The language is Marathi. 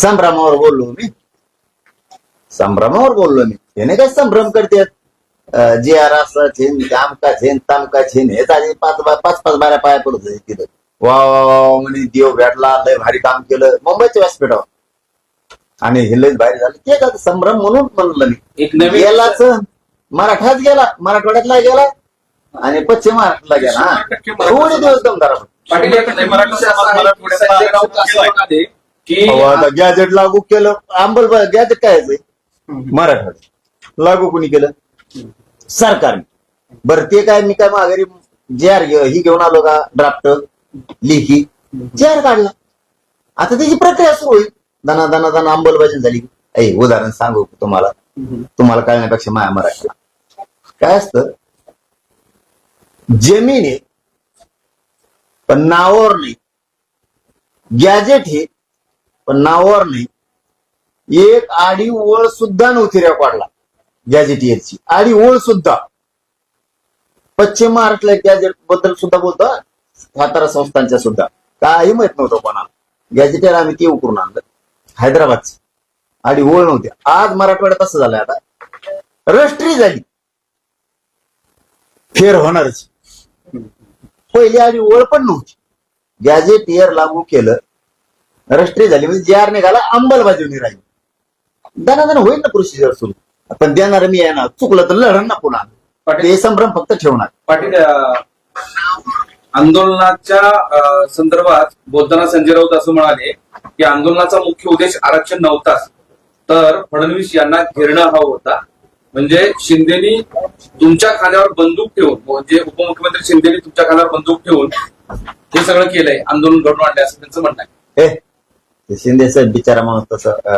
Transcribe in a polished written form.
संभ्रमावर बोललो मी. संभ्रमावर बोललो मी. याने काय संभ्रम करतात. जे आर असं छेन आमका छेन तामका छेन हे आधी पाच पाच बाऱ्या पाया पडत होते तिथं. वा वा वा म्हणे देव भेटला, लय भारी काम केलं मुंबईच्या व्यासपीठावर. आणि हे लय भारी झालं ते का संभ्रम म्हणून म्हणलं मी. एक नवीन गेलाच मराठात गेला, मराठवाड्यातला गेला आणि पश्चिम महाराष्ट्राला गेला. थोडे दिवस दमदार पाटील एक मराठा समाज मराठवाड्यात की आता गॅजेट लागू केलं. अंमलबजावणी गॅजेट काय मराठवाड्यात लागू कोणी केलं? सरकारने. बरं ते काय मी काय माघारी जे आर ही घेऊन आलो का ड्राफ्ट लिखी जे आर काढला. आता त्याची प्रक्रिया सुरू होईल. दाना दाना दाना अंमलबजावणी झाली. उदाहरण सांगू तुम्हाला, तुम्हाला कळण्यापेक्षा माया मराठीला काय असतं. जमीन आहे पण नावावर नाही. गॅजेट हे पण नावावर नाही. एक आडी ओळ सुद्धा नव्हती रेकॉर्डला गॅजेटियरची. आडी ओळ सुद्धा. पश्चिम महाराष्ट्राला गॅजेट बद्दल सुद्धा बोलतो. सातारा संस्थांच्या सुद्धा काही माहित नव्हतं कोणाला. गॅजेटियर आम्ही ते उकरून आणलं हैदराबादची. आडी ओळ नव्हती. आज मराठवाड्यात असं झालंय. आता रजिस्ट्री झाली फेर होणारच. पहिली आडी ओळ पण नव्हती. गॅजेटियर लागू केलं, रजिस्ट्री झाली म्हणजे जे आर निघाला, अंमलबजावणी राहिली. दाना होईल ना प्रोसिजर सुरू. पण देणार मी आहे ना, चुकलं तर लढण ना पुन्हा. ते संभ्रम फक्त ठेवणार. पाटील आंदोलनाच्या संदर्भात बोलताना संजय राऊत असं म्हणाले की आंदोलनाचा मुख्य उद्देश आरक्षण नव्हताच, तर फडणवीस यांना घेरणं हवं होता. म्हणजे शिंदेनी तुमच्या खांद्यावर बंदूक ठेवून, म्हणजे उपमुख्यमंत्री शिंदेनी तुमच्या खांद्यावर बंदूक ठेवून हे सगळं केलंय, आंदोलन घडवून आणलंय असं त्यांचं म्हणणं आहे. शिंदे साहेब बिचारा माणूस तसं